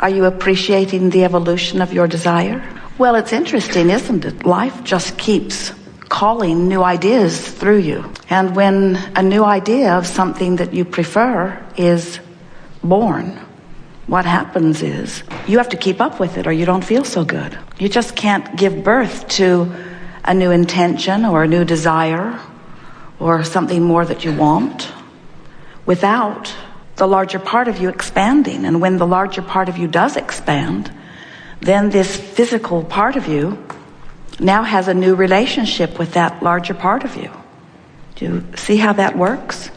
Are you appreciating the evolution of your desire? Well, it's interesting, isn't it? Life just keeps calling new ideas through you. And when a new idea of something that you prefer is born, what happens is you have to keep up with it or you don't feel so good. You just can't give birth to a new intention or a new desire or something more that you want without the larger part of you expanding. And when the larger part of you does expand, then this physical part of you now has a new relationship with that larger part of you. Do you see how that works?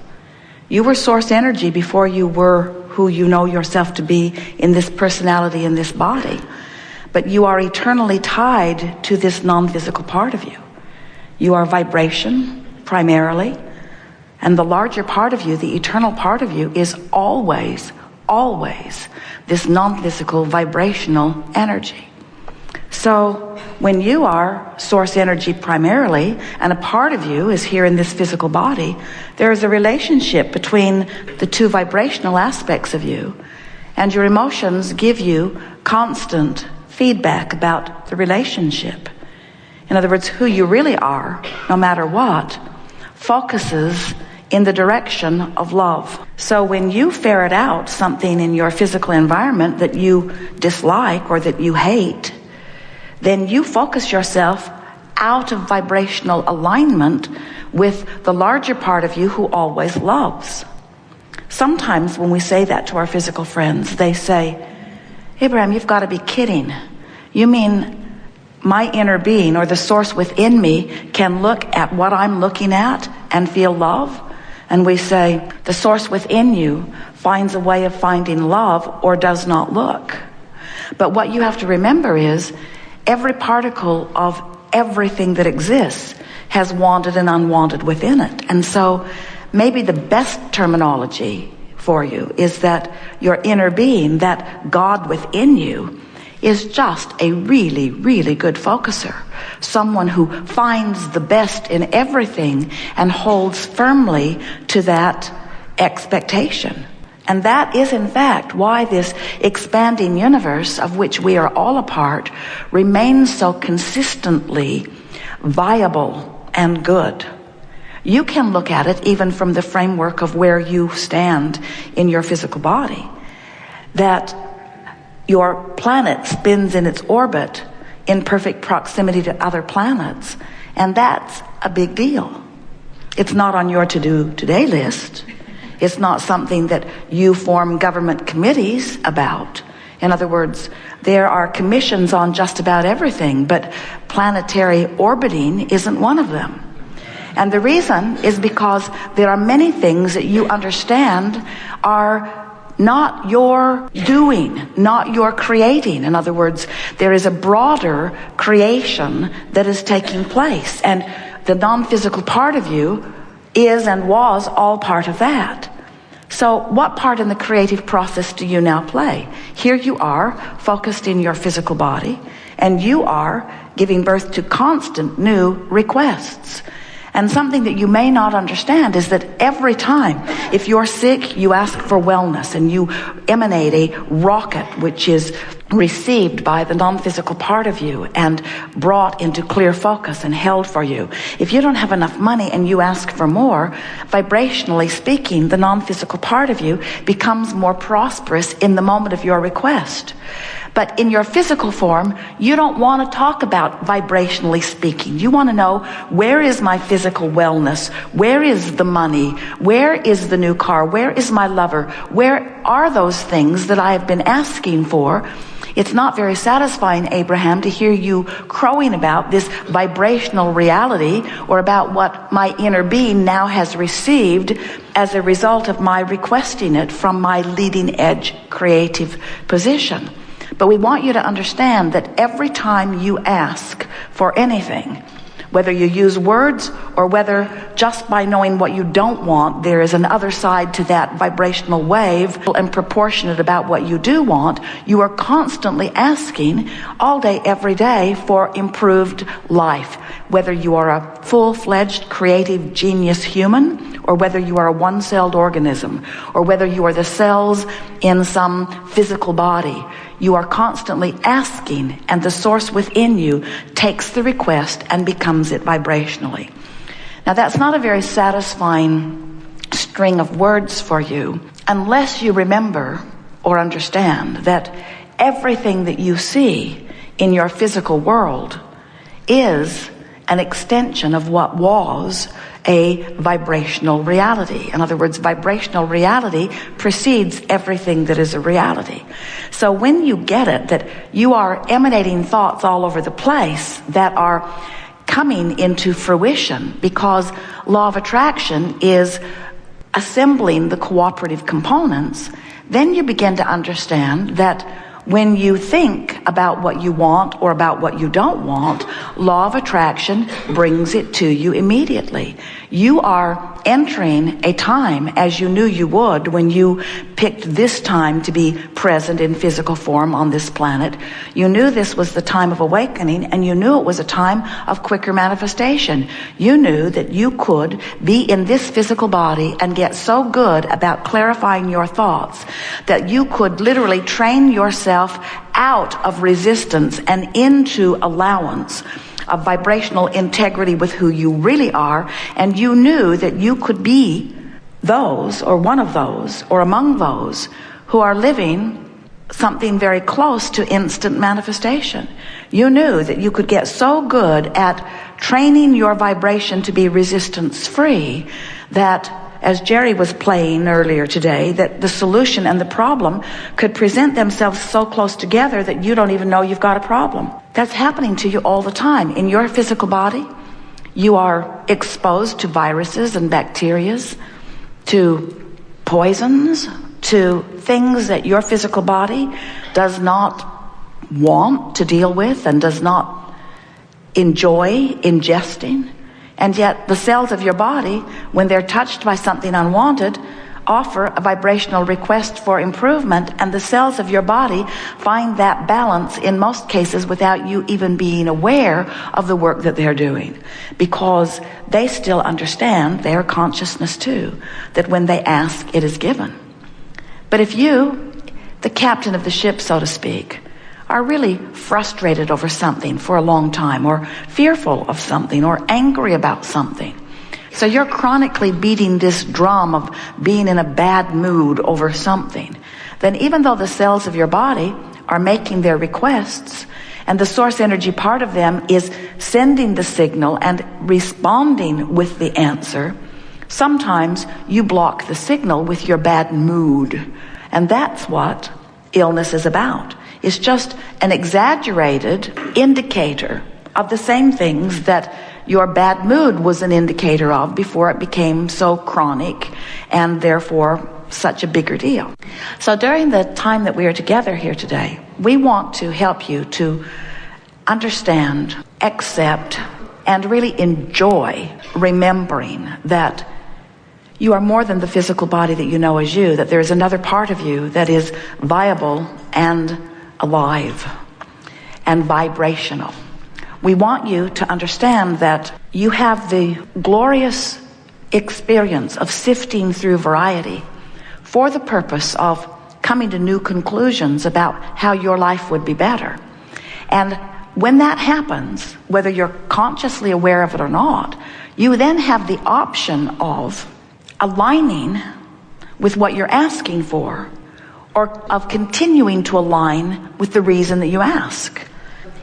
You were source energy before you were who you know yourself to be in this personality, in this body. But you are eternally tied to this non-physical part of you. You are vibration, primarily. And the larger part of you, the eternal part of you, is always, always this non-physical vibrational energy. So when you are source energy primarily, and a part of you is here in this physical body, there is a relationship between the two vibrational aspects of you, and your emotions give you constant feedback about the relationship. In other words, who you really are, no matter what, focuses in the direction of love. So when you ferret out something in your physical environment that you dislike or that you hate, then you focus yourself out of vibrational alignment with the larger part of you who always loves. Sometimes when we say that to our physical friends, they say, Abraham, you've got to be kidding. You mean my inner being or the source within me can look at what I'm looking at and feel love? And we say, the source within you finds a way of finding love or does not look. But what you have to remember is every particle of everything that exists has wanted and unwanted within it. And so maybe the best terminology for you is that your inner being, that God within you, is just a really, really good focuser. Someone who finds the best in everything and holds firmly to that expectation. And that is, in fact, why this expanding universe of which we are all a part remains so consistently viable and good. You can look at it even from the framework of where you stand in your physical body, that your planet spins in its orbit in perfect proximity to other planets, and that's a big deal. It's not on your to-do today list. It's not something that you form government committees about. In other words, there are commissions on just about everything, but planetary orbiting isn't one of them. And the reason is because there are many things that you understand are not your doing, not your creating. In other words, there is a broader creation that is taking place, and the non-physical part of you is and was all part of that. So what part in the creative process do you now play? Here you are, focused in your physical body, and you are giving birth to constant new requests. And something that you may not understand is that every time, if you're sick, you ask for wellness and you emanate a rocket which is received by the non-physical part of you and brought into clear focus and held for you. If you don't have enough money and you ask for more, vibrationally speaking, the non-physical part of you becomes more prosperous in the moment of your request. But in your physical form, you don't want to talk about vibrationally speaking. You want to know, where is my physical wellness? Where is the money? Where is the new car? Where is my lover? Where are those things that I have been asking for? It's not very satisfying, Abraham, to hear you crowing about this vibrational reality or about what my inner being now has received as a result of my requesting it from my leading edge creative position. But we want you to understand that every time you ask for anything, whether you use words or whether just by knowing what you don't want, there is an other side to that vibrational wave and proportionate about what you do want, you are constantly asking all day, every day for improved life, whether you are a full-fledged creative genius human, or whether you are a one-celled organism, or whether you are the cells in some physical body, you are constantly asking, and the source within you takes the request and becomes it vibrationally. Now, that's not a very satisfying string of words for you unless you remember or understand that everything that you see in your physical world is an extension of what was a vibrational reality. In other words, vibrational reality precedes everything that is a reality. So when you get it, that you are emanating thoughts all over the place that are coming into fruition because law of attraction is assembling the cooperative components, then you begin to understand that when you think about what you want or about what you don't want, law of attraction brings it to you immediately. You are entering a time as you knew you would when you picked this time to be present in physical form on this planet. You knew this was the time of awakening, and you knew it was a time of quicker manifestation. You knew that you could be in this physical body and get so good about clarifying your thoughts that you could literally train yourself out of resistance and into allowance of vibrational integrity with who you really are, and you knew that you could be those, or one of those, or among those who are living something very close to instant manifestation. You knew that you could get so good at training your vibration to be resistance-free that, as Jerry was playing earlier today, that the solution and the problem could present themselves so close together that you don't even know you've got a problem. That's happening to you all the time. In your physical body, you are exposed to viruses and bacteria, to poisons, to things that your physical body does not want to deal with and does not enjoy ingesting. And yet the cells of your body, when they're touched by something unwanted, offer a vibrational request for improvement, and the cells of your body find that balance in most cases without you even being aware of the work that they're doing, because they still understand, they are consciousness too, that when they ask, it is given. But if you, the captain of the ship, so to speak, are really frustrated over something for a long time, or fearful of something, or angry about something, so you're chronically beating this drum of being in a bad mood over something, then even though the cells of your body are making their requests, and the source energy part of them is sending the signal and responding with the answer, sometimes you block the signal with your bad mood. And that's what illness is about. It's just an exaggerated indicator of the same things that your bad mood was an indicator of before it became so chronic and therefore such a bigger deal. So during the time that we are together here today, we want to help you to understand, accept, and really enjoy remembering that you are more than the physical body that you know as you, that there is another part of you that is viable and alive and vibrational. We want you to understand that you have the glorious experience of sifting through variety for the purpose of coming to new conclusions about how your life would be better. And when that happens, whether you're consciously aware of it or not, you then have the option of aligning with what you're asking for, or of continuing to align with the reason that you ask.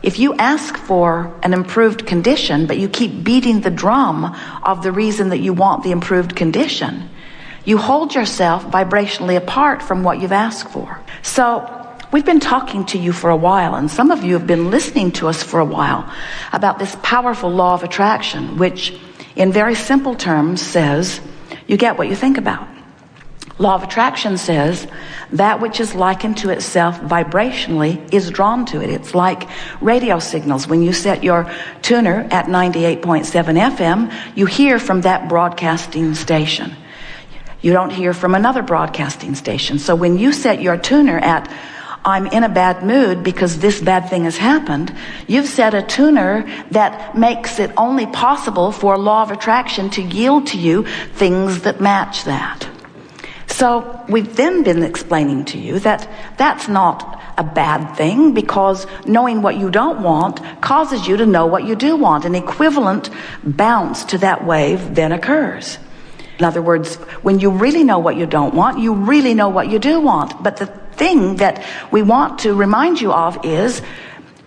If you ask for an improved condition, but you keep beating the drum of the reason that you want the improved condition, you hold yourself vibrationally apart from what you've asked for. So we've been talking to you for a while, and some of you have been listening to us for a while about this powerful law of attraction, which in very simple terms says you get what you think about. Law of attraction says that which is likened to itself vibrationally is drawn to it. It's like radio signals. When you set your tuner at 98.7 FM, you hear from that broadcasting station. You don't hear from another broadcasting station. So when you set your tuner at I'm in a bad mood because this bad thing has happened, you've set a tuner that makes it only possible for law of attraction to yield to you things that match that. So we've then been explaining to you that that's not a bad thing, because knowing what you don't want causes you to know what you do want. An equivalent bounce to that wave then occurs. In other words, when you really know what you don't want, you really know what you do want. But the thing that we want to remind you of is,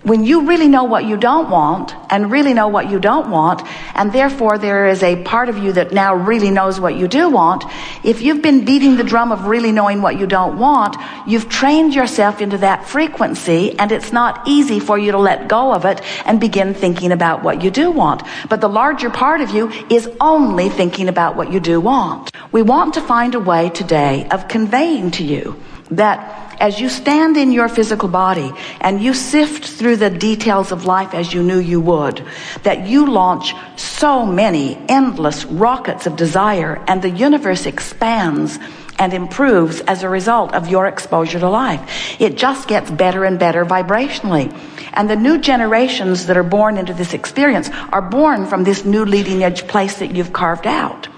when you really know what you don't want and really know what you don't want, and therefore there is a part of you that now really knows what you do want, if you've been beating the drum of really knowing what you don't want, you've trained yourself into that frequency, and it's not easy for you to let go of it and begin thinking about what you do want. But the larger part of you is only thinking about what you do want. We want to find a way today of conveying to you that as you stand in your physical body and you sift through the details of life as you knew you would, that you launch so many endless rockets of desire, and the universe expands and improves as a result of your exposure to life. It just gets better and better vibrationally. And the new generations that are born into this experience are born from this new leading edge place that you've carved out.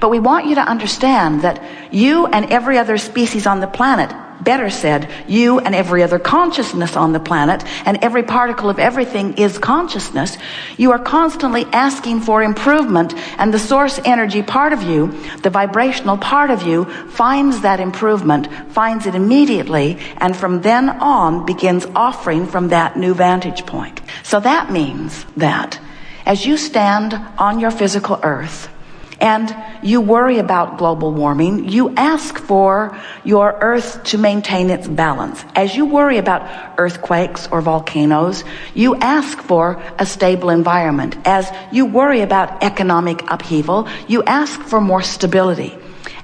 But we want you to understand that you and every other species on the planet, better said, you and every other consciousness on the planet, and every particle of everything is consciousness, you are constantly asking for improvement, and the source energy part of you, the vibrational part of you, finds that improvement, finds it immediately, and from then on begins offering from that new vantage point. So that means that as you stand on your physical earth, and you worry about global warming, you ask for your earth to maintain its balance. As you worry about earthquakes or volcanoes, you ask for a stable environment. As you worry about economic upheaval, you ask for more stability.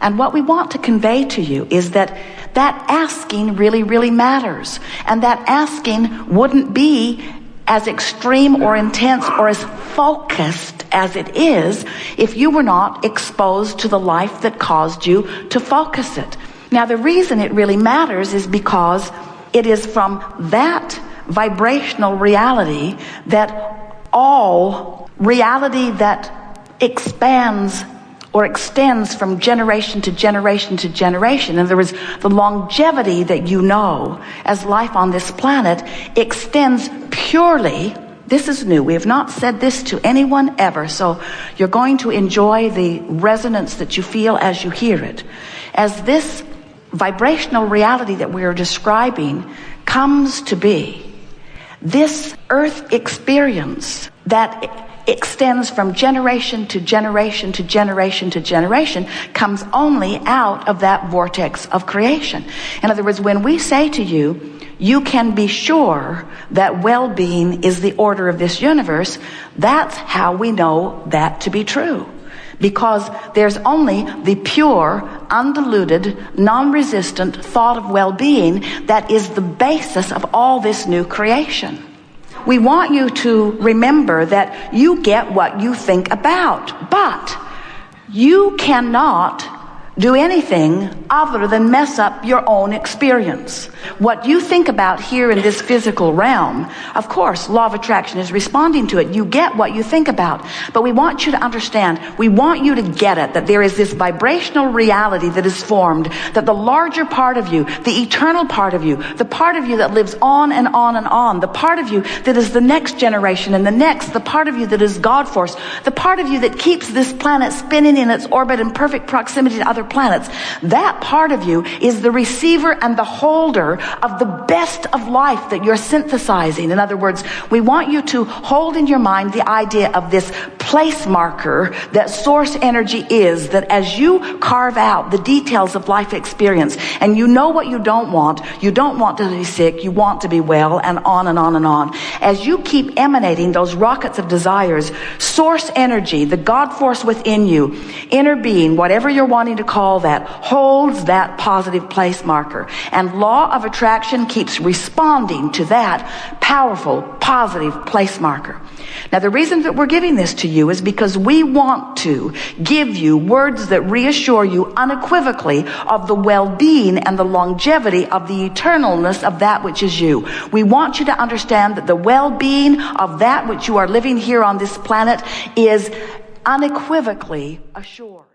And what we want to convey to you is that asking really, really matters. And that asking wouldn't be as extreme or intense or as focused as it is if you were not exposed to the life that caused you to focus it. Now, the reason it really matters is because it is from that vibrational reality that all reality that expands or extends from generation to generation to generation. In other words, the longevity that you know as life on this planet extends purely. This is new. We have not said this to anyone ever, so you're going to enjoy the resonance that you feel as you hear it. As this vibrational reality that we are describing comes to be, this earth experience that extends from generation to generation to generation to generation comes only out of that vortex of creation. In other words, when we say to you, you can be sure that well-being is the order of this universe, that's how we know that to be true. Because there's only the pure, undiluted, non-resistant thought of well-being that is the basis of all this new creation. We want you to remember that you get what you think about, but you cannot do anything other than mess up your own experience. What you think about here in this physical realm, of course, law of attraction is responding to it. You get what you think about. But we want you to understand, we want you to get it, that there is this vibrational reality that is formed, that the larger part of you, the eternal part of you, the part of you that lives on and on and on, the part of you that is the next generation and the next, the part of you that is God force, the part of you that keeps this planet spinning in its orbit in perfect proximity to other planets, that part of you is the receiver and the holder of the best of life that you're synthesizing. In other words, we want you to hold in your mind the idea of this place marker that source energy is, that as you carve out the details of life experience and you know what you don't want to be sick, you want to be well, and on and on and on. As you keep emanating those rockets of desires, source energy, the God force within you, inner being, whatever you're wanting to call that, holds that positive place marker. And law of attraction keeps responding to that powerful, positive place marker. Now, the reason that we're giving this to you is because we want to give you words that reassure you unequivocally of the well-being and the longevity of the eternalness of that which is you. We want you to understand that the well-being of that which you are living here on this planet is unequivocally assured.